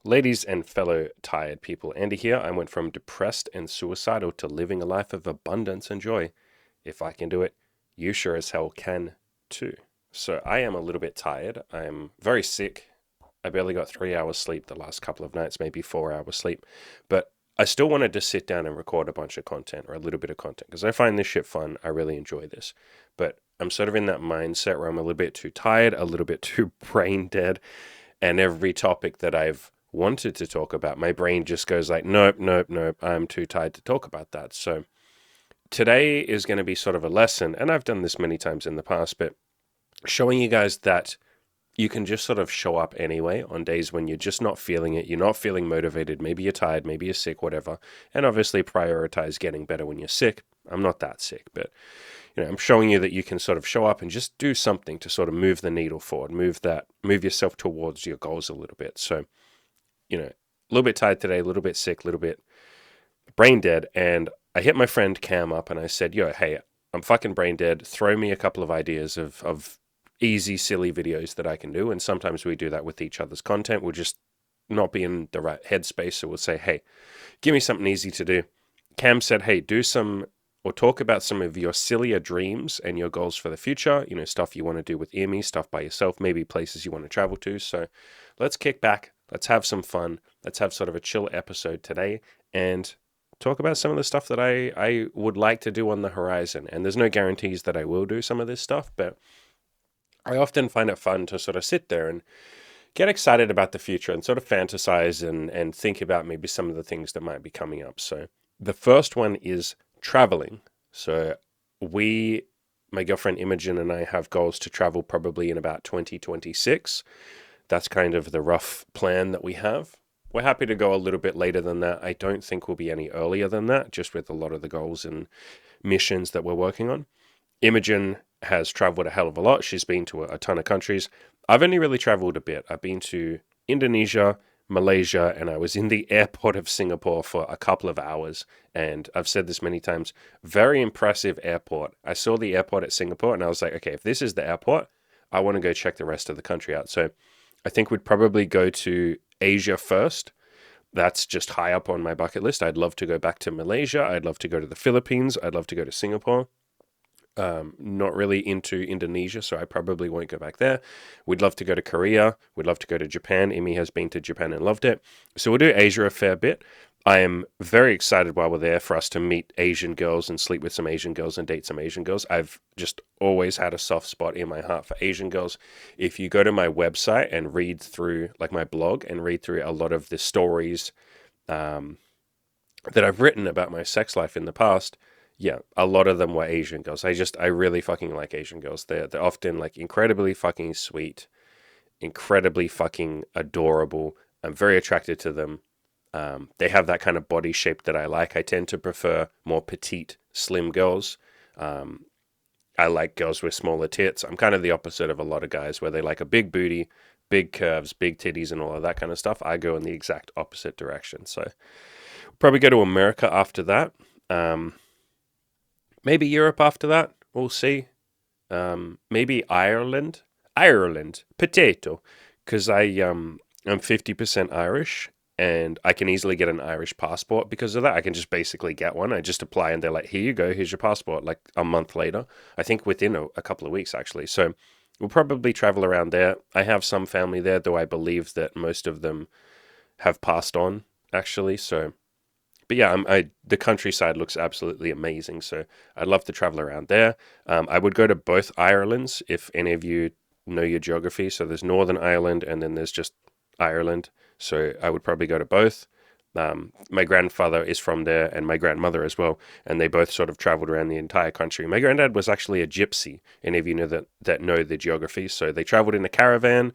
Ladies and fellow tired people, Andy here. I went from depressed and suicidal to living a life of abundance and joy. If I can do it, you sure as hell can too. So I am a little bit tired. I'm very sick. I barely got 3 hours sleep the last couple of nights, maybe 4 hours sleep. But I still wanted to sit down and record a bunch of content or a little bit of content because I find this shit fun. I really enjoy this. But I'm sort of in that mindset where I'm a little bit too tired, a little bit too brain dead, and every topic that I've wanted to talk about, my brain just goes like, nope, nope, nope, I'm too tired to talk about that. So today is going to be sort of a lesson, and I've done this many times in the past, but showing you guys that you can just sort of show up anyway on days when you're just not feeling it, you're not feeling motivated, maybe you're tired, maybe you're sick, whatever, and obviously prioritize getting better when you're sick. I'm not that sick, but I'm showing you that you can sort of show up and just do something to sort of move the needle forward, move yourself towards your goals a little bit. So, a little bit tired today, a little bit sick, a little bit brain dead. And I hit my friend Cam up and I said, yo, hey, I'm fucking brain dead. Throw me a couple of ideas of easy, silly videos that I can do. And sometimes we do that with each other's content. We'll just not be in the right headspace. So we'll say, hey, give me something easy to do. Cam said, hey, do some or talk about some of your sillier dreams and your goals for the future, stuff you want to do with EME, stuff by yourself, maybe places you want to travel to. So let's kick back, let's have some fun, let's have sort of a chill episode today and talk about some of the stuff that I would like to do on the horizon. And there's no guarantees that I will do some of this stuff, but I often find it fun to sort of sit there and get excited about the future and sort of fantasize and think about maybe some of the things that might be coming up. So the first one is traveling. So we, my girlfriend Imogen and I have goals to travel probably in about 2026. That's kind of the rough plan that we have. We're happy to go a little bit later than that. I don't think we'll be any earlier than that, just with a lot of the goals and missions that we're working on. Imogen has traveled a hell of a lot. She's been to a ton of countries. I've only really traveled a bit. I've been to Indonesia, Malaysia, and I was in the airport of Singapore for a couple of hours. And I've said this many times, very impressive airport. I saw the airport at Singapore and I was like, okay, if this is the airport, I want to go check the rest of the country out. So I think we'd probably go to Asia first. That's just high up on my bucket list. I'd love to go back to Malaysia. I'd love to go to the Philippines. I'd love to go to Singapore. Not really into Indonesia, so I probably won't go back there. We'd love to go to Korea. We'd love to go to Japan. Imi has been to Japan and loved it. So we'll do Asia a fair bit. I am very excited while we're there for us to meet Asian girls and sleep with some Asian girls and date some Asian girls. I've just always had a soft spot in my heart for Asian girls. If you go to my website and read through, like my blog, and read through a lot of the stories that I've written about my sex life in the past, yeah, a lot of them were Asian girls. I really fucking like Asian girls. They're often like incredibly fucking sweet, incredibly fucking adorable. I'm very attracted to them. They have that kind of body shape that I like. I tend to prefer more petite, slim girls. I like girls with smaller tits. I'm kind of the opposite of a lot of guys where they like a big booty, big curves, big titties, and all of that kind of stuff. I go in the exact opposite direction. So probably go to America after that. Maybe Europe after that. We'll see. Maybe Ireland. Ireland. Potato. Because I'm 50% Irish and I can easily get an Irish passport because of that. I can just basically get one. I just apply and they're like, here you go, here's your passport, like a month later. I think within a couple of weeks, actually. So we'll probably travel around there. I have some family there, though I believe that most of them have passed on, actually. So but yeah, the countryside looks absolutely amazing. So I'd love to travel around there. I would go to both Irelands if any of you know your geography. So there's Northern Ireland and then there's just Ireland. So I would probably go to both. My grandfather is from there and my grandmother as well. And they both sort of traveled around the entire country. My granddad was actually a gypsy. Any of you know that know the geography. So they traveled in a caravan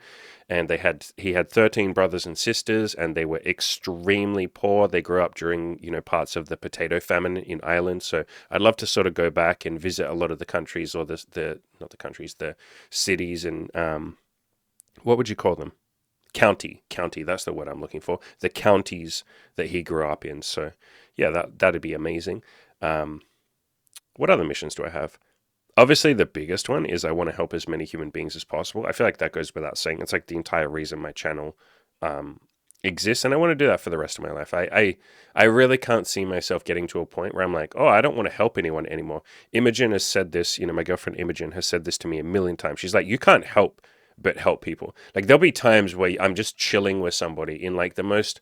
and he had 13 brothers and sisters and they were extremely poor. They grew up during, parts of the potato famine in Ireland. So I'd love to sort of go back and visit a lot of the countries or not the countries, the cities and, what would you call them? County, that's the word I'm looking for. The counties that he grew up in. So yeah, that'd be amazing. What other missions do I have? Obviously, the biggest one is I want to help as many human beings as possible. I feel like that goes without saying. It's like the entire reason my channel exist, and I want to do that for the rest of my life. I really can't see myself getting to a point where I'm like, oh, I don't want to help anyone anymore. Imogen has said this, my girlfriend Imogen has said this to me a million times. She's like, you can't help but help people. Like, there'll be times where I'm just chilling with somebody in like the most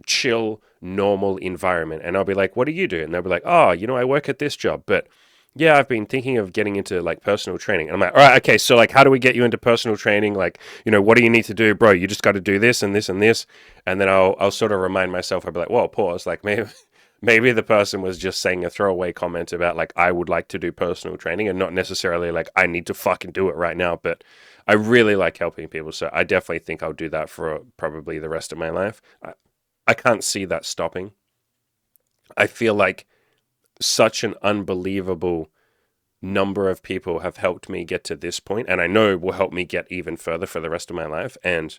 chill, normal environment, and I'll be like, what do you do? And they'll be like, oh, I work at this job, but yeah, I've been thinking of getting into like personal training. And I'm like, all right, okay, so like, how do we get you into personal training? Like, what do you need to do, bro? You just got to do this and this and this. And then I'll sort of remind myself, I'll be like, whoa, pause. Like, maybe the person was just saying a throwaway comment about like, I would like to do personal training, and not necessarily like, I need to fucking do it right now. But I really like helping people. So I definitely think I'll do that for probably the rest of my life. I can't see that stopping. I feel like such an unbelievable number of people have helped me get to this point, and I know will help me get even further for the rest of my life. And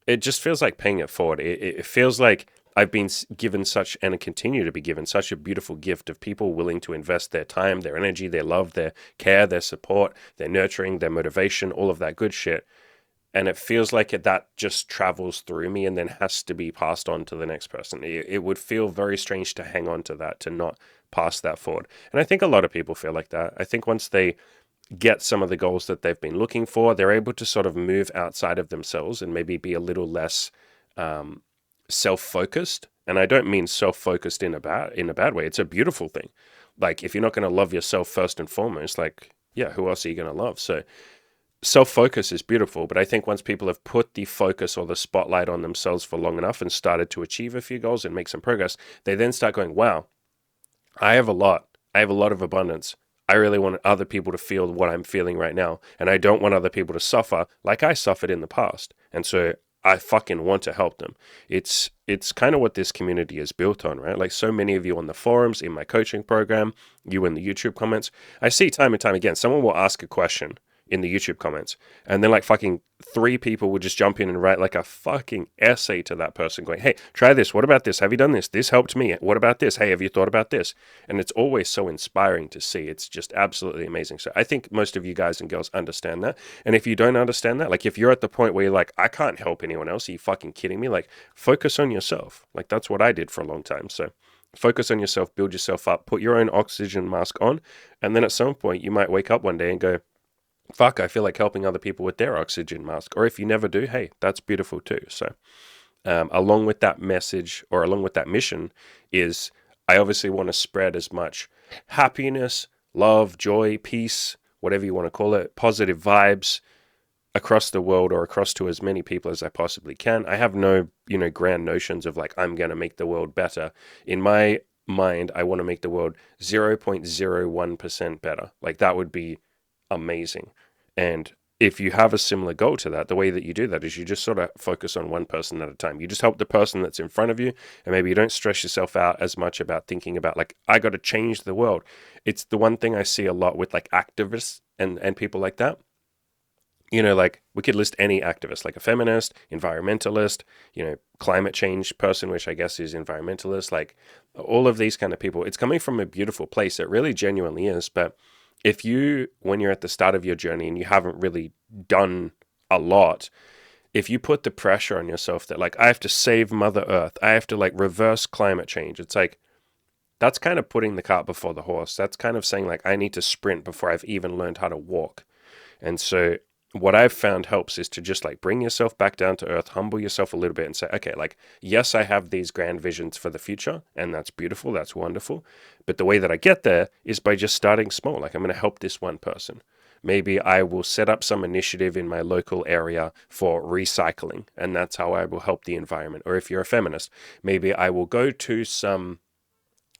it just feels like paying it forward. It feels like I've been given such, and continue to be given such a beautiful gift of people willing to invest their time, their energy, their love, their care, their support, their nurturing, their motivation, all of that good shit. And it feels like that just travels through me and then has to be passed on to the next person. It would feel very strange to hang on to that, to not pass that forward. And I think a lot of people feel like that. I think once they get some of the goals that they've been looking for, they're able to sort of move outside of themselves and maybe be a little less self-focused. And I don't mean self-focused in a bad way. It's a beautiful thing. Like, if you're not going to love yourself first and foremost, like, yeah, who else are you going to love? So self-focus is beautiful, but I think once people have put the focus or the spotlight on themselves for long enough and started to achieve a few goals and make some progress, they then start going, wow, I have a lot. I have a lot of abundance. I really want other people to feel what I'm feeling right now, and I don't want other people to suffer like I suffered in the past. And so I fucking want to help them. It's kind of what this community is built on, right? Like, so many of you on the forums, in my coaching program, you in the YouTube comments, I see time and time again, someone will ask a question in the YouTube comments, and then like fucking 3 people would just jump in and write like a fucking essay to that person going, hey, try this. What about this? Have you done this? This helped me. What about this? Hey, have you thought about this? And it's always so inspiring to see. It's just absolutely amazing. So I think most of you guys and girls understand that. And if you don't understand that, like, if you're at the point where you're like, I can't help anyone else, are you fucking kidding me? Like, focus on yourself. Like, that's what I did for a long time. So focus on yourself, build yourself up, put your own oxygen mask on. And then at some point you might wake up one day and go, fuck, I feel like helping other people with their oxygen mask. Or if you never do, hey, that's beautiful too. So along with that message, or along with that mission, is I obviously want to spread as much happiness, love, joy, peace, whatever you want to call it, positive vibes across the world, or across to as many people as I possibly can. I have no, grand notions of like, I'm going to make the world better. In my mind, I want to make the world 0.01% better. Like, that would be amazing. And if you have a similar goal to that, the way that you do that is you just sort of focus on one person at a time. You just help the person that's in front of you, and maybe you don't stress yourself out as much about thinking about like, I got to change the world. It's the one thing I see a lot with like activists and people like that. Like, we could list any activist, like a feminist, environmentalist, climate change person, which I guess is environmentalist, like all of these kind of people. It's coming from a beautiful place. It really genuinely is. But if you, when you're at the start of your journey and you haven't really done a lot, if you put the pressure on yourself that like, I have to save Mother Earth, I have to like reverse climate change, it's like, that's kind of putting the cart before the horse. That's kind of saying like, I need to sprint before I've even learned how to walk. And so what I've found helps is to just like bring yourself back down to earth, humble yourself a little bit and say, okay, like, yes, I have these grand visions for the future, and that's beautiful, that's wonderful. But the way that I get there is by just starting small. Like, I'm going to help this one person. Maybe I will set up some initiative in my local area for recycling, and that's how I will help the environment. Or if you're a feminist, maybe I will go to some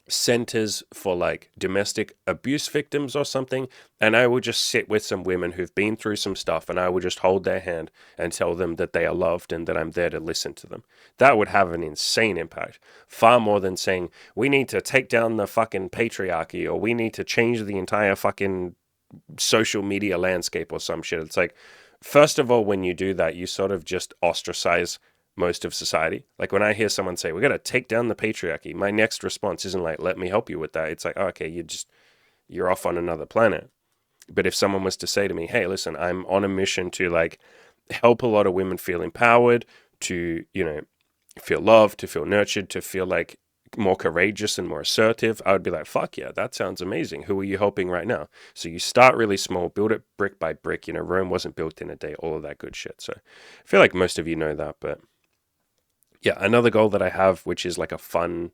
centers for like domestic abuse victims or something, and I will just sit with some women who've been through some stuff, and I will just hold their hand and tell them that they are loved and that I'm there to listen to them. That would have an insane impact, far more than saying we need to take down the fucking patriarchy, or we need to change the entire fucking social media landscape or some shit. It's like, first of all, when you do that, you sort of just ostracize most of society. Like, when I hear someone say, we got to take down the patriarchy, my next response isn't like, let me help you with that. It's like, oh, okay, you're off on another planet. But if someone was to say to me, hey, listen, I'm on a mission to like help a lot of women feel empowered, to, feel loved, to feel nurtured, to feel like more courageous and more assertive, I would be like, fuck yeah, that sounds amazing. Who are you helping right now? So you start really small, build it brick by brick. Rome wasn't built in a day, all of that good shit. So I feel like most of you know that. But yeah, another goal that I have, which is like a fun,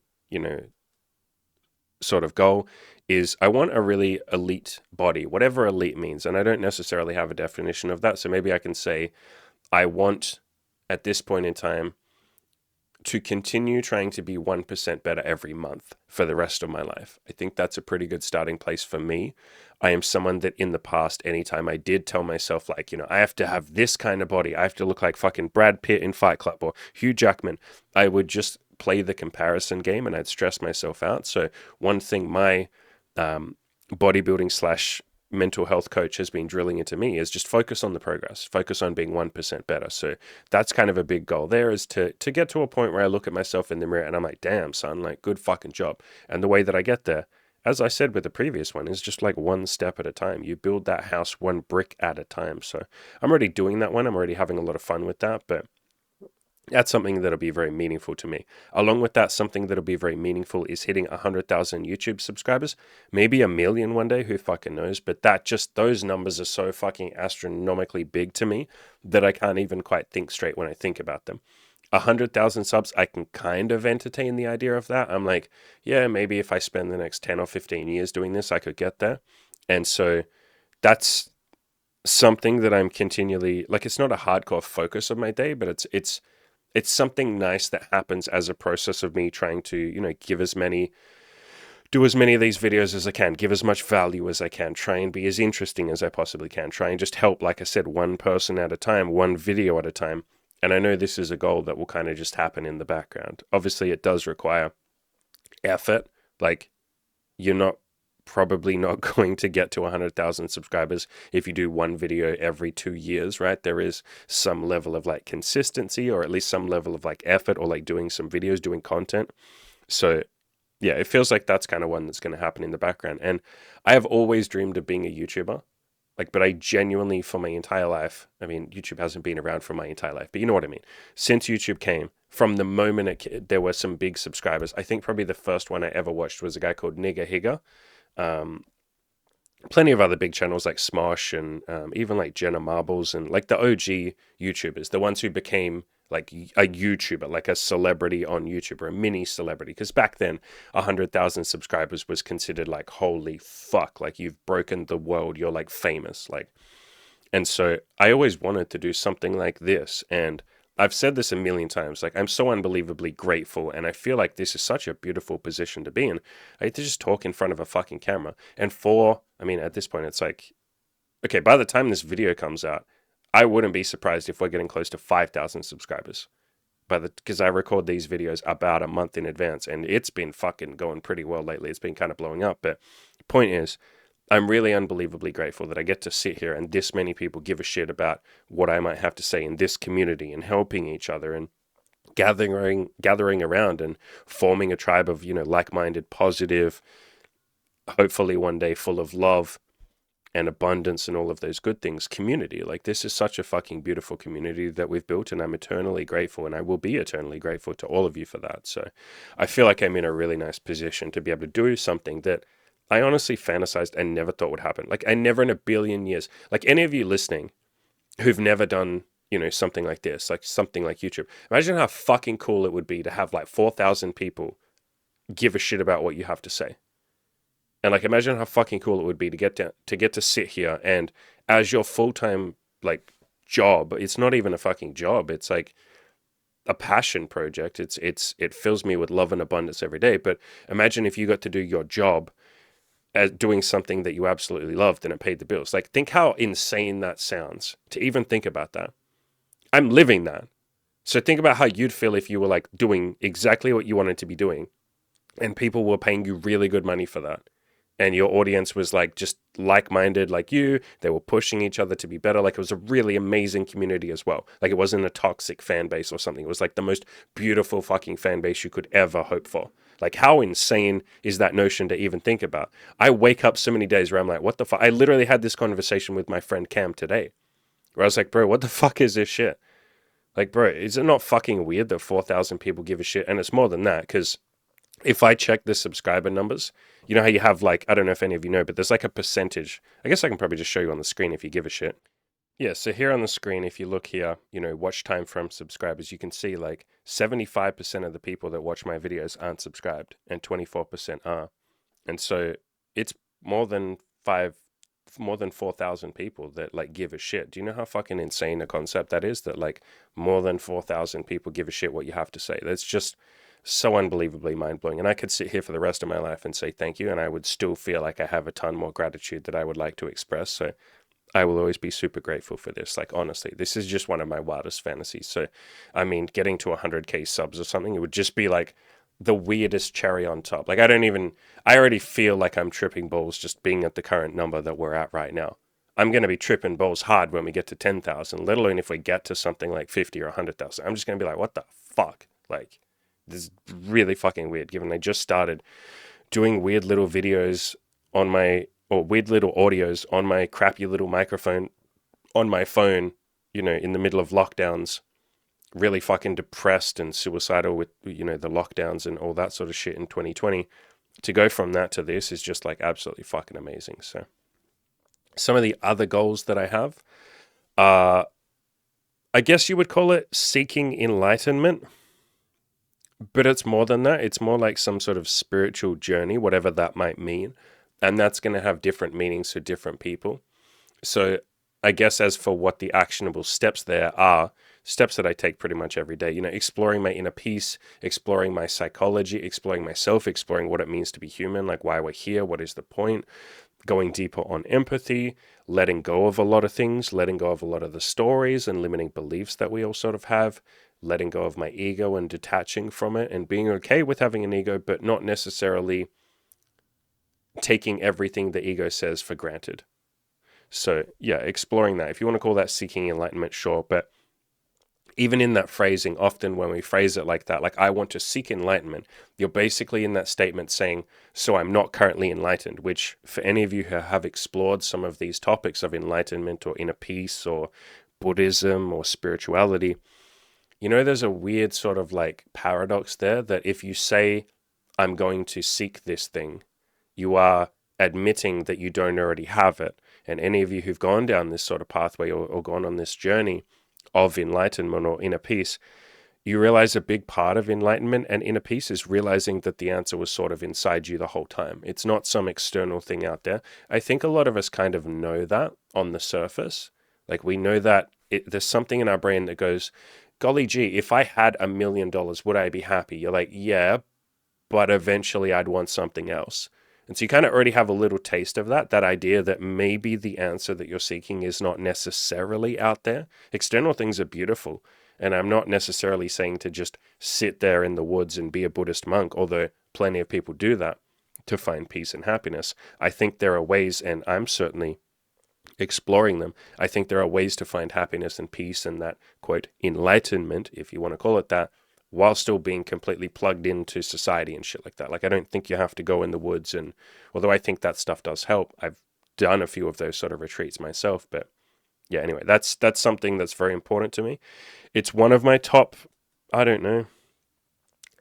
sort of goal, is I want a really elite body, whatever elite means. And I don't necessarily have a definition of that. So maybe I can say, I want at this point in time to continue trying to be 1% better every month for the rest of my life. I think that's a pretty good starting place for me. I am someone that in the past, anytime I did tell myself, like, I have to have this kind of body, I have to look like fucking Brad Pitt in Fight Club or Hugh Jackman, I would just play the comparison game and I'd stress myself out. So one thing my bodybuilding slash mental health coach has been drilling into me is just focus on the progress, focus on being 1% better. So that's kind of a big goal there, is to get to a point where I look at myself in the mirror and I'm like, damn, son, like, good fucking job. And the way that I get there, as I said with the previous one, is just like one step at a time. You build that house one brick at a time. So I'm already doing that one. I'm already having a lot of fun with that, but that's something that'll be very meaningful to me. Along with that, something that'll be very meaningful is hitting 100,000 YouTube subscribers, maybe 1 million one day, who fucking knows? But those numbers are so fucking astronomically big to me that I can't even quite think straight when I think about them. 100,000 subs, I can kind of entertain the idea of that. I'm like, yeah, maybe if I spend the next 10 or 15 years doing this, I could get there. And so that's something that I'm continually, like, it's not a hardcore focus of my day, but it's something nice that happens as a process of me trying to, do as many of these videos as I can, give as much value as I can, try and be as interesting as I possibly can, try and just help, like I said, one person at a time, one video at a time. And I know this is a goal that will kind of just happen in the background. Obviously, it does require effort. Like, you're probably not going to get to 100,000 subscribers if you do one video every 2 years, right? There is some level of like consistency, or at least some level of like effort, or like doing some videos, doing content. So yeah, it feels like that's kind of one that's going to happen in the background. And I have always dreamed of being a YouTuber. But I genuinely, for my entire life, I mean, YouTube hasn't been around for my entire life, but you know what I mean? Since YouTube came, from the moment there were some big subscribers, I think probably the first one I ever watched was a guy called Nigga Higger. Plenty of other big channels like Smosh and even like Jenna Marbles and like the OG YouTubers, the ones who became like a YouTuber, like a celebrity on YouTube, or a mini celebrity. Because back then, 100,000 subscribers was considered like, holy fuck, like you've broken the world, you're like famous. And so I always wanted to do something like this. And I've said this a million times, like, I'm so unbelievably grateful, and I feel like this is such a beautiful position to be in. I get to just talk in front of a fucking camera. And at this point, it's like, okay, by the time this video comes out, I wouldn't be surprised if we're getting close to 5,000 subscribers. Because I record these videos about a month in advance, and it's been fucking going pretty well lately. It's been kind of blowing up. But the point is, I'm really unbelievably grateful that I get to sit here and this many people give a shit about what I might have to say in this community, and helping each other and gathering around and forming a tribe of, like-minded, positive, hopefully one day full of love and abundance and all of those good things community. Like, this is such a fucking beautiful community that we've built, and I'm eternally grateful, and I will be eternally grateful to all of you for that. So I feel like I'm in a really nice position to be able to do something that I honestly fantasized and never thought would happen. Like, I never in a billion years, like any of you listening who've never done, something like this, like something like YouTube, imagine how fucking cool it would be to have like 4,000 people give a shit about what you have to say. And like, imagine how fucking cool it would be to get to sit here, and as your full-time like job, it's not even a fucking job. It's like a passion project. It fills me with love and abundance every day. But imagine if you got to do your job as doing something that you absolutely loved and it paid the bills. Like, think how insane that sounds to even think about that. I'm living that. So think about how you'd feel if you were like doing exactly what you wanted to be doing, and people were paying you really good money for that. And your audience was like just like-minded like you. They were pushing each other to be better. Like, it was a really amazing community as well. Like, it wasn't a toxic fan base or something. It was like the most beautiful fucking fan base you could ever hope for. Like, how insane is that notion to even think about? I wake up so many days where I'm like, what the fuck? I literally had this conversation with my friend Cam today, where I was like, bro, what the fuck is this shit? Like, bro, is it not fucking weird that 4,000 people give a shit? And it's more than that, because if I check the subscriber numbers, you know how you have like, I don't know if any of you know, but there's like a percentage. I guess I can probably just show you on the screen if you give a shit. Yeah, so here on the screen, if you look here, you know, watch time from subscribers, you can see like 75% of the people that watch my videos aren't subscribed and 24% are. And so it's more than more than 4,000 people that like give a shit. Do you know how fucking insane a concept that is? That like more than 4,000 people give a shit what you have to say. That's just so unbelievably mind blowing. And I could sit here for the rest of my life and say thank you, and I would still feel like I have a ton more gratitude that I would like to express. So I will always be super grateful for this. Like, honestly, this is just one of my wildest fantasies. So, I mean, getting to 100K subs or something, it would just be like the weirdest cherry on top. Like, I already feel like I'm tripping balls just being at the current number that we're at right now. I'm going to be tripping balls hard when we get to 10,000, let alone if we get to something like 50 or 100,000. I'm just going to be like, what the fuck? Like, this is really fucking weird, given I just started doing weird little videos on my, or weird little audios on my crappy little microphone on my phone, you know, in the middle of lockdowns, really fucking depressed and suicidal with, you know, the lockdowns and all that sort of shit in 2020. To go from that to this is just like absolutely fucking amazing. So, some of the other goals that I have are, I guess you would call it seeking enlightenment, but it's more than that. It's more like some sort of spiritual journey, whatever that might mean. And that's going to have different meanings for different people. So I guess as for what the actionable steps there are, steps that I take pretty much every day, you know, exploring my inner peace, exploring my psychology, exploring myself, exploring what it means to be human, like why we're here, what is the point, going deeper on empathy, letting go of a lot of things, letting go of a lot of the stories and limiting beliefs that we all sort of have, letting go of my ego and detaching from it and being okay with having an ego, but not necessarily taking everything the ego says for granted. So, yeah, exploring that. If you want to call that seeking enlightenment, sure. But even in that phrasing, often when we phrase it like that, like I want to seek enlightenment, you're basically in that statement saying, so I'm not currently enlightened, which for any of you who have explored some of these topics of enlightenment or inner peace or Buddhism or spirituality, you know, there's a weird sort of like paradox there that if you say, I'm going to seek this thing, you are admitting that you don't already have it. And any of you who've gone down this sort of pathway or gone on this journey of enlightenment or inner peace, you realize a big part of enlightenment and inner peace is realizing that the answer was sort of inside you the whole time. It's not some external thing out there. I think a lot of us kind of know that on the surface. Like we know that there's something in our brain that goes, golly gee, if I had $1 million, would I be happy? You're like, yeah, but eventually I'd want something else. And so you kind of already have a little taste of that idea that maybe the answer that you're seeking is not necessarily out there. External things are beautiful. And I'm not necessarily saying to just sit there in the woods and be a Buddhist monk, although plenty of people do that to find peace and happiness. I think there are ways, and I'm certainly exploring them. I think there are ways to find happiness and peace and that, quote, enlightenment, if you want to call it that, while still being completely plugged into society and shit like that. Like, I don't think you have to go in the woods. And although I think that stuff does help, I've done a few of those sort of retreats myself. But yeah, anyway, that's something that's very important to me. It's one of my top, I don't know,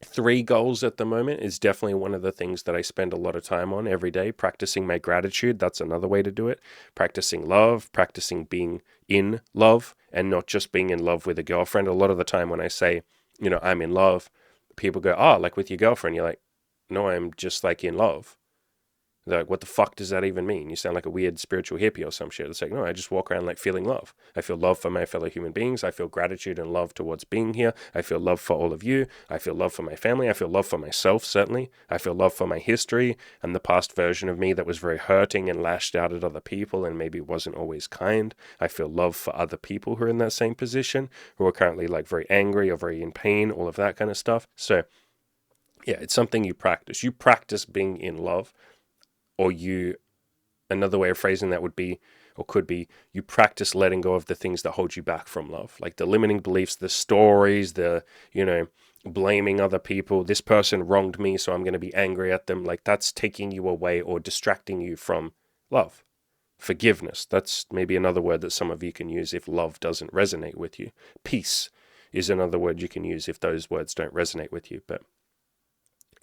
3 goals at the moment. Is definitely one of the things that I spend a lot of time on every day. Practicing my gratitude, that's another way to do it. Practicing love, practicing being in love and not just being in love with a girlfriend. A lot of the time when I say, you know, I'm in love, people go, oh, like with your girlfriend. You're like, no, I'm just like in love. They're like, what the fuck does that even mean? You sound like a weird spiritual hippie or some shit. It's like, no, I just walk around like feeling love. I feel love for my fellow human beings. I feel gratitude and love towards being here. I feel love for all of you. I feel love for my family. I feel love for myself, certainly. I feel love for my history and the past version of me that was very hurting and lashed out at other people and maybe wasn't always kind. I feel love for other people who are in that same position, who are currently like very angry or very in pain, all of that kind of stuff. So yeah, it's something you practice. You practice being in love. Or another way of phrasing that would be, or could be, you practice letting go of the things that hold you back from love, like the limiting beliefs, the stories, the, you know, blaming other people. This person wronged me, so I'm going to be angry at them. Like that's taking you away or distracting you from love. Forgiveness, that's maybe another word that some of you can use if love doesn't resonate with you. Peace, is another word you can use if those words don't resonate with you. But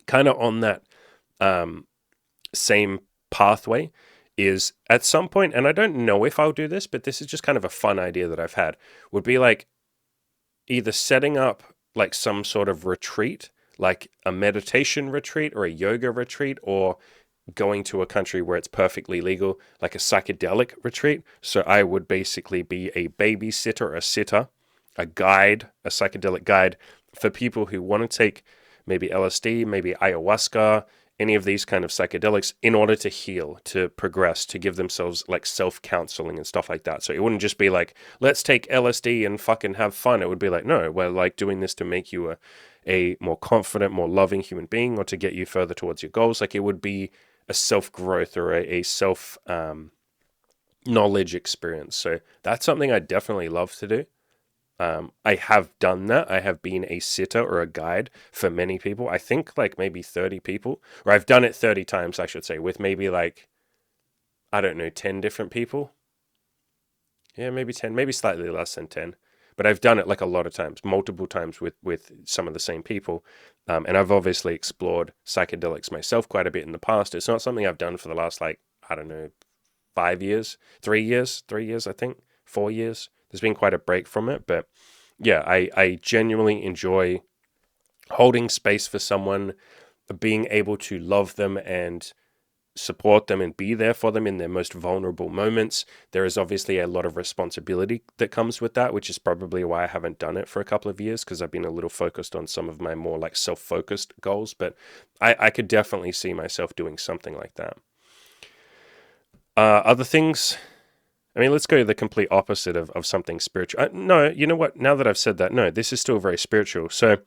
kind of on that same pathway is at some point, and I don't know if I'll do this, but this is just kind of a fun idea that I've had, would be like either setting up like some sort of retreat, like a meditation retreat or a yoga retreat, or going to a country where it's perfectly legal, like a psychedelic retreat. So I would basically be a babysitter, a sitter, a guide, a psychedelic guide for people who want to take maybe LSD, maybe ayahuasca, any of these kind of psychedelics in order to heal, to progress, to give themselves like self-counseling and stuff like that. So it wouldn't just be like, let's take LSD and fucking have fun. It would be like, no, we're like doing this to make you a more confident, more loving human being, or to get you further towards your goals. Like it would be a self-growth or a self knowledge experience. So that's something I definitely love to do. I have done that. I have been a sitter or a guide for many people. I think like maybe 30 people, or I've done it 30 times, I should say, with maybe like, I don't know, 10 different people. Yeah, maybe 10, maybe slightly less than 10. But I've done it like a lot of times, multiple times with some of the same people. And I've obviously explored psychedelics myself quite a bit in the past. It's not something I've done for the last, like, I don't know, 5 years, 3 years, I think, 4 years. There's been quite a break from it. But yeah, I genuinely enjoy holding space for someone, being able to love them and support them and be there for them in their most vulnerable moments. There is obviously a lot of responsibility that comes with that, which is probably why I haven't done it for a couple of years, because I've been a little focused on some of my more like self-focused goals. But I could definitely see myself doing something like that. Other things, I mean, let's go the complete opposite of something spiritual. No, you know what? Now that I've said that, no, this is still very spiritual. So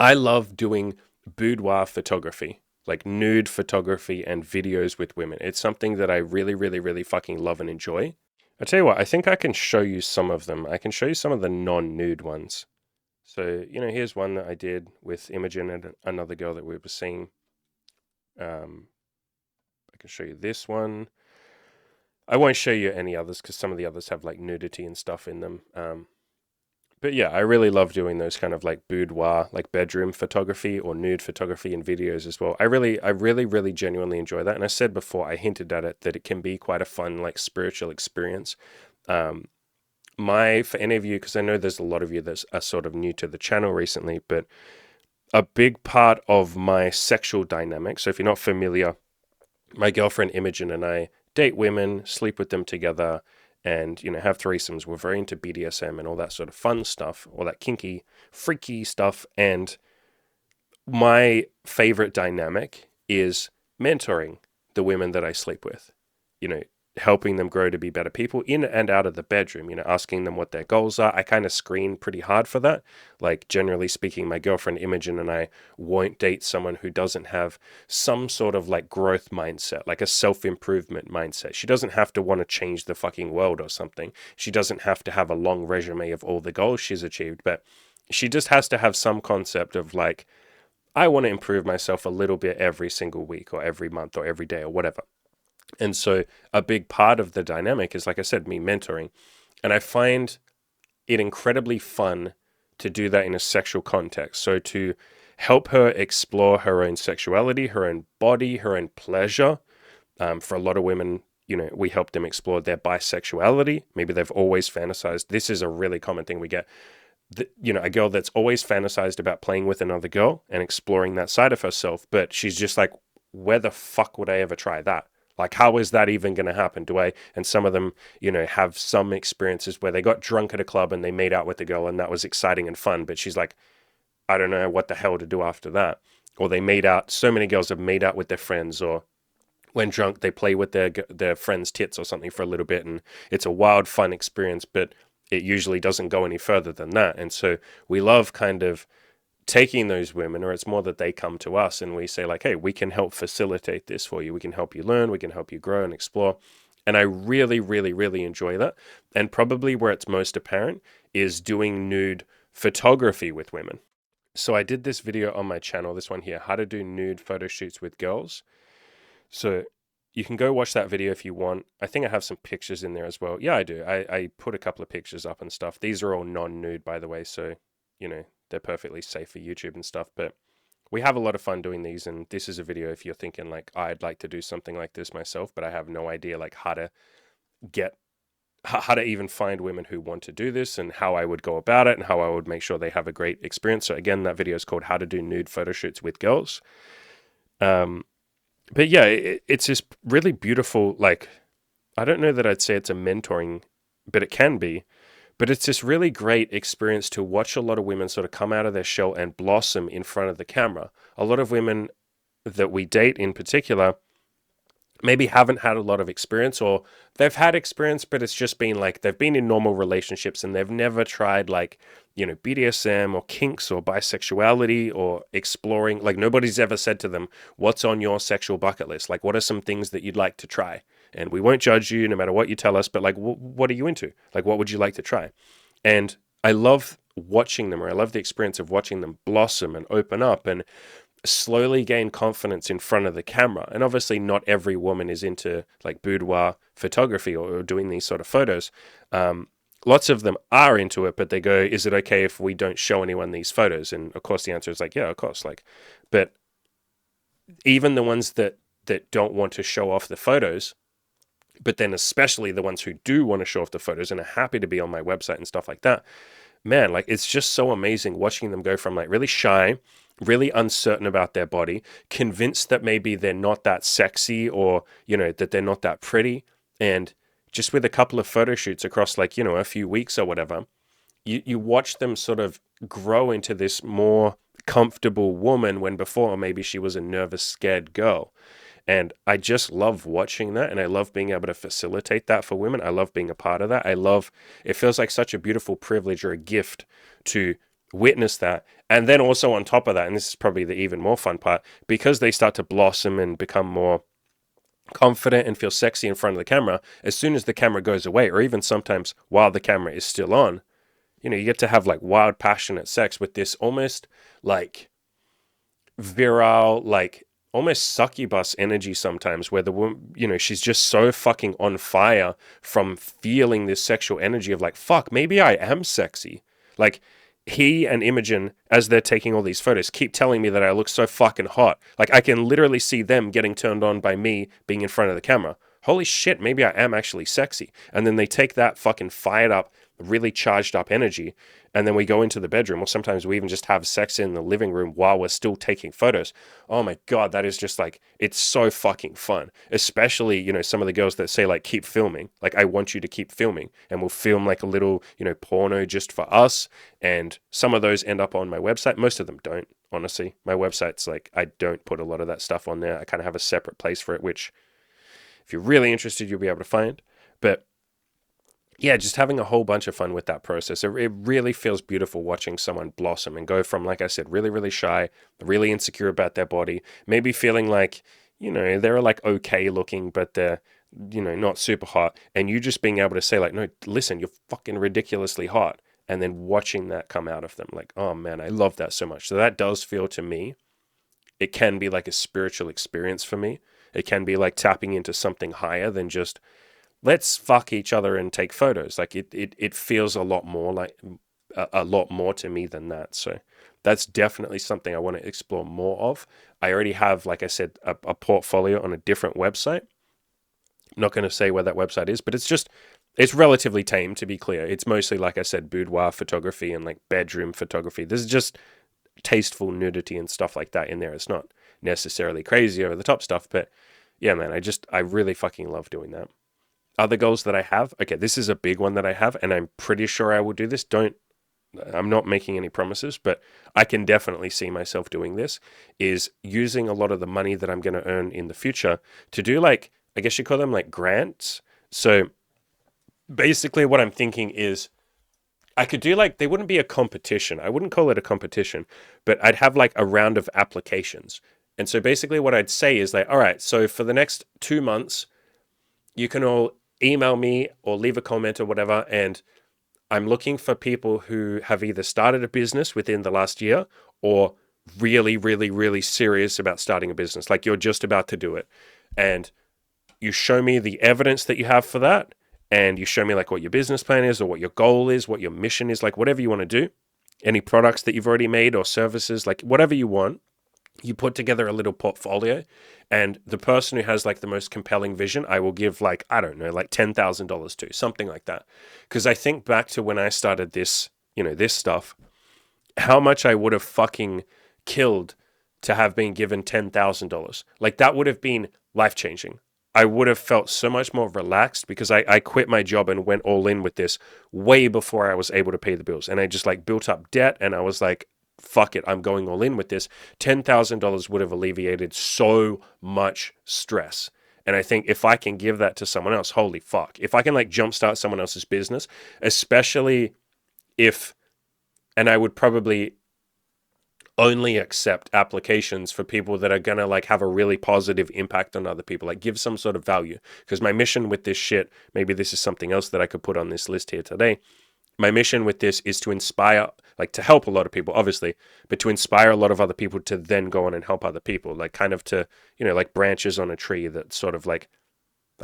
I love doing boudoir photography, like nude photography and videos with women. It's something that I really, really, really fucking love and enjoy. I tell you what, I think I can show you some of them. I can show you some of the non-nude ones. So, here's one that I did with Imogen and another girl that we were seeing. I can show you this one. I won't show you any others because some of the others have like nudity and stuff in them. But yeah, I really love doing those kind of like boudoir, like bedroom photography or nude photography and videos as well. I really, really genuinely enjoy that. And I said before, I hinted at it, that it can be quite a fun, like spiritual experience. For any of you, because I know there's a lot of you that are sort of new to the channel recently, but a big part of my sexual dynamic. So if you're not familiar, my girlfriend Imogen and I date women, sleep with them together, and have threesomes. We're very into BDSM and all that sort of fun stuff, all that kinky, freaky stuff. And my favorite dynamic is mentoring the women that I sleep with, helping them grow to be better people in and out of the bedroom, asking them what their goals are. I kind of screen pretty hard for that. Like, generally speaking, my girlfriend Imogen and I won't date someone who doesn't have some sort of like growth mindset, like a self-improvement mindset. She doesn't have to want to change the fucking world or something. She doesn't have to have a long resume of all the goals she's achieved, but she just has to have some concept of like, I want to improve myself a little bit every single week or every month or every day or whatever. And so a big part of the dynamic is, like I said, me mentoring. And I find it incredibly fun to do that in a sexual context. So to help her explore her own sexuality, her own body, her own pleasure. For a lot of women, we help them explore their bisexuality. Maybe they've always fantasized. This is a really common thing we get. A girl that's always fantasized about playing with another girl and exploring that side of herself, but she's just like, where the fuck would I ever try that? Like, how is that even going to happen? And some of them, have some experiences where they got drunk at a club and they made out with the girl and that was exciting and fun. But she's like, I don't know what the hell to do after that. Or they made out, so many girls have made out with their friends, or when drunk, they play with their friends' tits or something for a little bit. And it's a wild, fun experience, but it usually doesn't go any further than that. And so we love kind of taking those women, or it's more that they come to us and we say like, hey, we can help facilitate this for you. We can help you learn. We can help you grow and explore. And I really, really, really enjoy that. And probably where it's most apparent is doing nude photography with women. So I did this video on my channel, this one here, how to do nude photo shoots with girls. So you can go watch that video if you want. I think I have some pictures in there as well. Yeah, I do. I put a couple of pictures up and stuff. These are all non-nude, by the way, so, they're perfectly safe for YouTube and stuff. But we have a lot of fun doing these, and this is a video if you're thinking, like, I'd like to do something like this myself, but I have no idea, like, how to even find women who want to do this and how I would go about it and how I would make sure they have a great experience. So again, that video is called How to Do Nude Photo Shoots with Girls. But yeah, it's this really beautiful, like, I don't know that I'd say it's a mentoring, but it can be. But it's this really great experience to watch a lot of women sort of come out of their shell and blossom in front of the camera. A lot of women that we date in particular maybe haven't had a lot of experience, or they've had experience, but it's just been like they've been in normal relationships and they've never tried, like, BDSM or kinks or bisexuality or exploring. Like, nobody's ever said to them, what's on your sexual bucket list? Like, what are some things that you'd like to try? And we won't judge you no matter what you tell us, but like, what are you into? Like, what would you like to try? And I love watching them, or I love the experience of watching them blossom and open up and slowly gain confidence in front of the camera. And obviously not every woman is into like boudoir photography or doing these sort of photos. Lots of them are into it, but they go, is it okay if we don't show anyone these photos? And of course the answer is like, yeah, of course. Like, but even the ones that don't want to show off the photos, but then especially the ones who do want to show off the photos and are happy to be on my website and stuff like that, man, like, it's just so amazing watching them go from like really shy, really uncertain about their body, convinced that maybe they're not that sexy, or, that they're not that pretty. And just with a couple of photo shoots across like, a few weeks or whatever, you watch them sort of grow into this more comfortable woman when before maybe she was a nervous, scared girl. And I just love watching that, and I love being able to facilitate that for women. I love being a part of that. It feels like such a beautiful privilege or a gift to witness that. And then also on top of that, and this is probably the even more fun part, because they start to blossom and become more confident and feel sexy in front of the camera, as soon as the camera goes away, or even sometimes while the camera is still on, you get to have like wild, passionate sex with this almost like virile, like almost succubus energy sometimes, where the woman, she's just so fucking on fire from feeling this sexual energy of like, fuck, maybe I am sexy. Like, he and Imogen, as they're taking all these photos, keep telling me that I look so fucking hot. Like, I can literally see them getting turned on by me being in front of the camera. Holy shit, maybe I am actually sexy. And then they take that fucking fired up, really charged up energy, and then we go into the bedroom, or sometimes we even just have sex in the living room while we're still taking photos. Oh my God, that is just like, it's so fucking fun. Especially, some of the girls that say like, keep filming. Like, I want you to keep filming, and we'll film like a little, porno just for us. And some of those end up on my website. Most of them don't, honestly. My website's like, I don't put a lot of that stuff on there. I kind of have a separate place for it, which if you're really interested, you'll be able to find. But yeah, just having a whole bunch of fun with that process. It really feels beautiful watching someone blossom and go from, like I said, really, really shy, really insecure about their body, maybe feeling like, they're like okay looking, but they're, not super hot. And you just being able to say like, no, listen, you're fucking ridiculously hot. And then watching that come out of them, like, oh man, I love that so much. So that does feel to me, it can be like a spiritual experience for me. It can be like tapping into something higher than just, let's fuck each other and take photos. Like, it feels a lot more like a lot more to me than that. So that's definitely something I want to explore more of. I already have, like I said, a portfolio on a different website. I'm not going to say where that website is, but it's relatively tame, to be clear. It's mostly, like I said, boudoir photography and like bedroom photography. There's just tasteful nudity and stuff like that in there. It's not necessarily crazy over the top stuff, but yeah, man, I really fucking love doing that. Other goals that I have, okay, this is a big one that I have, and I'm pretty sure I will do this. I'm not making any promises, but I can definitely see myself doing this, is using a lot of the money that I'm going to earn in the future to do, like, I guess you call them like grants. So basically what I'm thinking is I could do like, they wouldn't be a competition. I wouldn't call it a competition, but I'd have like a round of applications. And so basically what I'd say is like, all right, so for the next 2 months, you can all email me or leave a comment or whatever, and I'm looking for people who have either started a business within the last year or really, really, really serious about starting a business. Like, you're just about to do it. And you show me the evidence that you have for that, and you show me like what your business plan is or what your goal is, what your mission is, like whatever you want to do, any products that you've already made or services, like whatever you want, you put together a little portfolio, and the person who has like the most compelling vision, I will give like, I don't know, like $10,000 to, something like that. Because I think back to when I started this, this stuff, how much I would have fucking killed to have been given $10,000. Like that would have been life changing. I would have felt so much more relaxed because I quit my job and went all in with this way before I was able to pay the bills. And I just like built up debt, and I was like, fuck it, I'm going all in with this. $10,000 would have alleviated so much stress. And I think if I can give that to someone else, holy fuck. If I can like jumpstart someone else's business, especially if, and I would probably only accept applications for people that are going to like have a really positive impact on other people, like give some sort of value. Because my mission with this shit, maybe this is something else that I could put on this list here today. My mission with this is to inspire, like to help a lot of people, obviously, but to inspire a lot of other people to then go on and help other people, like kind of to, like branches on a tree that sort of like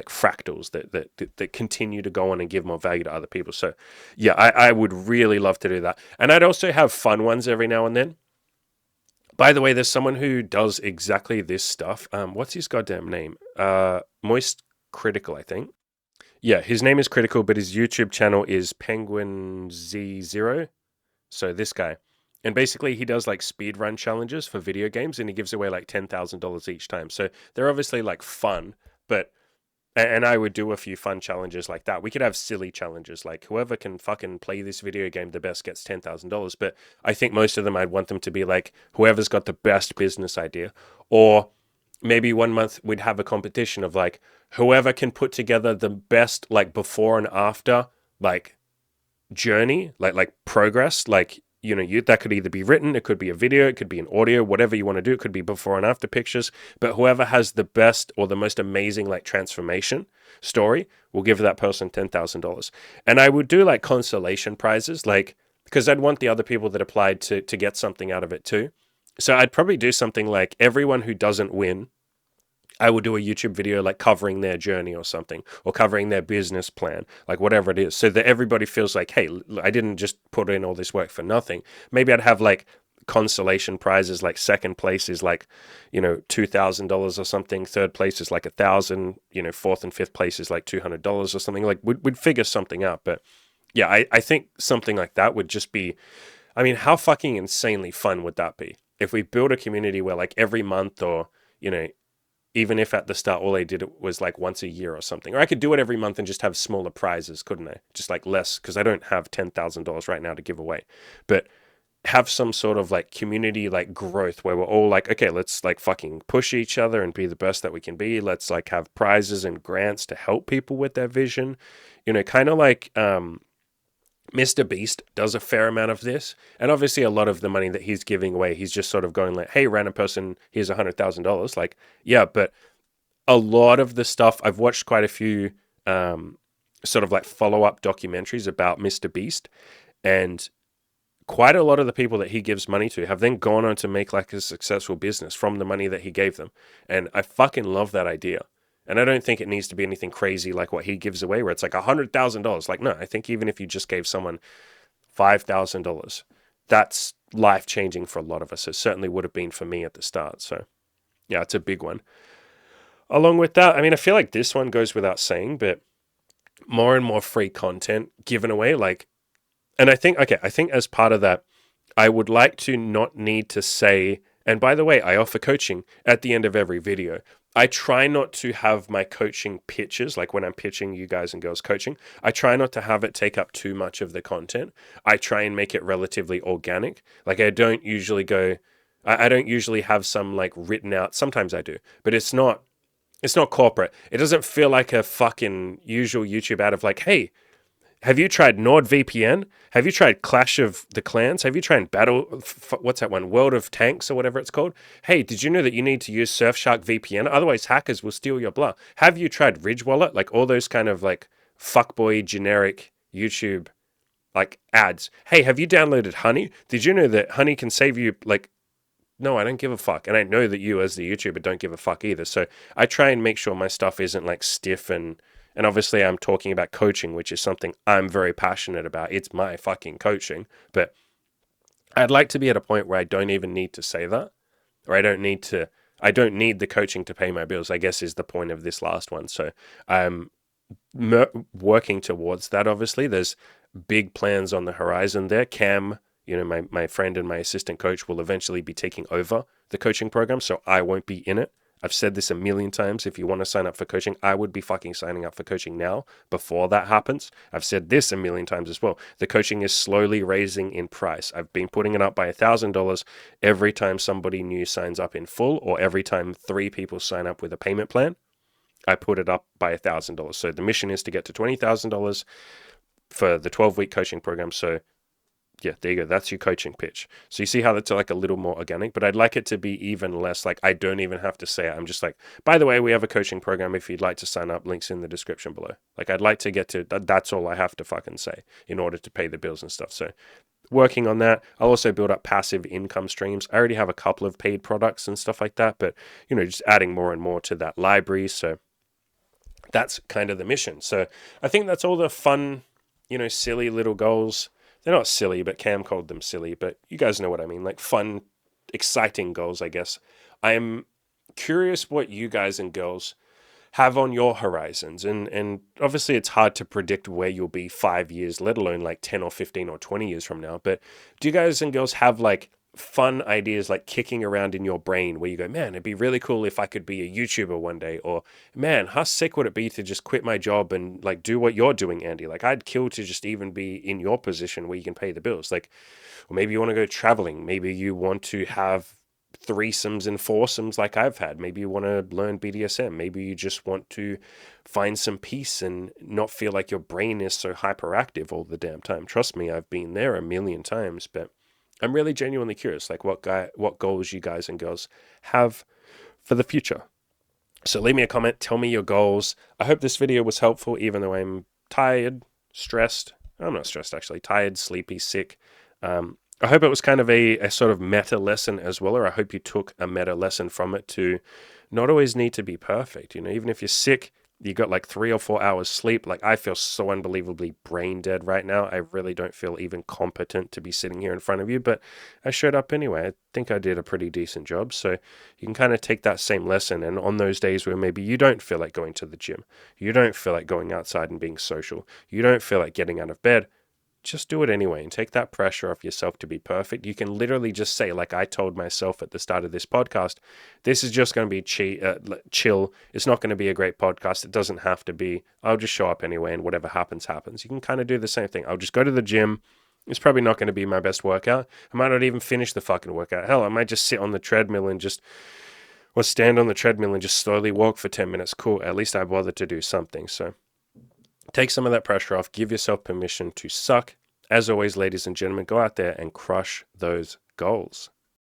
fractals that continue to go on and give more value to other people. So yeah, I would really love to do that. And I'd also have fun ones every now and then. By the way, there's someone who does exactly this stuff. What's his goddamn name? Moist Critical, I think. Yeah, his name is Critical, but his YouTube channel is Penguin Z0. So this guy. And basically he does like speedrun challenges for video games, and he gives away like $10,000 each time. So they're obviously like fun, but and I would do a few fun challenges like that. We could have silly challenges, like whoever can fucking play this video game the best gets $10,000. But I think most of them, I'd want them to be like whoever's got the best business idea. Or maybe one month we'd have a competition of like whoever can put together the best like before and after like journey, like progress, like that could either be written, it could be a video, it could be an audio, whatever you want to do. It could be before and after pictures, but whoever has the best or the most amazing like transformation story will give that person $10,000. And I would do like consolation prizes, like because I'd want the other people that applied to get something out of it too. So I'd probably do something like everyone who doesn't win, I would do a YouTube video like covering their journey or something, or covering their business plan, like whatever it is, so that everybody feels like, hey, I didn't just put in all this work for nothing. Maybe I'd have like consolation prizes, like second place is like, $2,000 or something. Third place is like $1,000. Fourth and fifth place is like $200 or something. Like we'd figure something out. But yeah, I think something like that would just be, I mean, how fucking insanely fun would that be if we build a community where like every month or, even if at the start all I did it was like once a year or something. Or I could do it every month and just have smaller prizes, couldn't I? Just like less, because I don't have $10,000 right now to give away. But have some sort of like community like growth where we're all like, okay, let's like fucking push each other and be the best that we can be. Let's like have prizes and grants to help people with their vision. Kind of like Mr. Beast does a fair amount of this, and obviously a lot of the money that he's giving away, he's just sort of going like, hey, random person, here's $100,000. Like, yeah, but a lot of the stuff, I've watched quite a few sort of like follow-up documentaries about Mr. Beast, and quite a lot of the people that he gives money to have then gone on to make like a successful business from the money that he gave them. And I fucking love that idea. And I don't think it needs to be anything crazy like what he gives away, where it's like $100,000. Like, no, I think even if you just gave someone $5,000, that's life-changing for a lot of us. It certainly would have been for me at the start. So, yeah, it's a big one. Along with that, I mean, I feel like this one goes without saying, but more and more free content given away. Like, and I think as part of that, I would like to not need to say, and by the way, I offer coaching at the end of every video. I try not to have my coaching pitches, like when I'm pitching you guys and girls coaching, I try not to have it take up too much of the content. I try and make it relatively organic. Like I don't usually have some like written out, sometimes I do, but it's not corporate. It doesn't feel like a fucking usual YouTube ad of like, hey, have you tried NordVPN? Have you tried Clash of the Clans? Have you tried what's that one? World of Tanks or whatever it's called? Hey, did you know that you need to use Surfshark VPN? Otherwise hackers will steal your blah. Have you tried Ridge Wallet? Like all those kind of like fuckboy generic YouTube like ads. Hey, have you downloaded Honey? Did you know that Honey can save you like no, I don't give a fuck. And I know that you as the YouTuber don't give a fuck either. So I try and make sure my stuff isn't like stiff and obviously I'm talking about coaching, which is something I'm very passionate about. It's my fucking coaching. But I'd like to be at a point where I don't even need to say that, or I don't need the coaching to pay my bills, I guess is the point of this last one. So I'm working towards that, obviously. There's big plans on the horizon there. Cam, my friend and my assistant coach will eventually be taking over the coaching program, so I won't be in it. I've said this a million times. If you want to sign up for coaching, I would be fucking signing up for coaching now before that happens. I've said this a million times as well. The coaching is slowly raising in price. I've been putting it up by $1,000 every time somebody new signs up in full, or every time 3 people sign up with a payment plan. I put it up by $1,000. So the mission is to get to $20,000 for the 12-week coaching program. So yeah, there you go. That's your coaching pitch. So you see how that's like a little more organic, but I'd like it to be even less like I don't even have to say it. I'm just like, by the way, we have a coaching program. If you'd like to sign up, links in the description below. Like I'd like to get to that's all I have to fucking say in order to pay the bills and stuff. So working on that. I'll also build up passive income streams. I already have a couple of paid products and stuff like that, but just adding more and more to that library. So that's kind of the mission. So I think that's all the fun, silly little goals. They're not silly, but Cam called them silly, but you guys know what I mean. Like fun, exciting goals, I guess. I'm curious what you guys and girls have on your horizons. And obviously it's hard to predict where you'll be 5 years, let alone like 10 or 15 or 20 years from now. But do you guys and girls have like fun ideas like kicking around in your brain where you go, man, it'd be really cool if I could be a YouTuber one day, or man, how sick would it be to just quit my job and like do what you're doing, Andy? Like I'd kill to just even be in your position where you can pay the bills. Like, or maybe you want to go traveling. Maybe you want to have threesomes and foursomes like I've had. Maybe you want to learn BDSM. Maybe you just want to find some peace and not feel like your brain is so hyperactive all the damn time. Trust me, I've been there a million times, but I'm really genuinely curious, like what goals you guys and girls have for the future. So leave me a comment, tell me your goals. I hope this video was helpful, even though I'm tired, stressed. I'm not stressed, actually. Tired, sleepy, sick. I hope it was kind of a sort of meta lesson as well, or I hope you took a meta lesson from it to not always need to be perfect. Even if you're sick, you got like 3 or 4 hours sleep. Like I feel so unbelievably brain dead right now. I really don't feel even competent to be sitting here in front of you, but I showed up anyway. I think I did a pretty decent job. So you can kind of take that same lesson, and on those days where maybe you don't feel like going to the gym, you don't feel like going outside and being social, you don't feel like getting out of bed, just do it anyway and take that pressure off yourself to be perfect. You can literally just say, like I told myself at the start of this podcast, this is just going to be chill. It's not going to be a great podcast. It doesn't have to be. I'll just show up anyway, and whatever happens, happens. You can kind of do the same thing. I'll just go to the gym. It's probably not going to be my best workout. I might not even finish the fucking workout. Hell, I might just sit on the treadmill and or stand on the treadmill and just slowly walk for 10 minutes. Cool. At least I bothered to do something. So take some of that pressure off. Give yourself permission to suck. As always, ladies and gentlemen, go out there and crush those goals.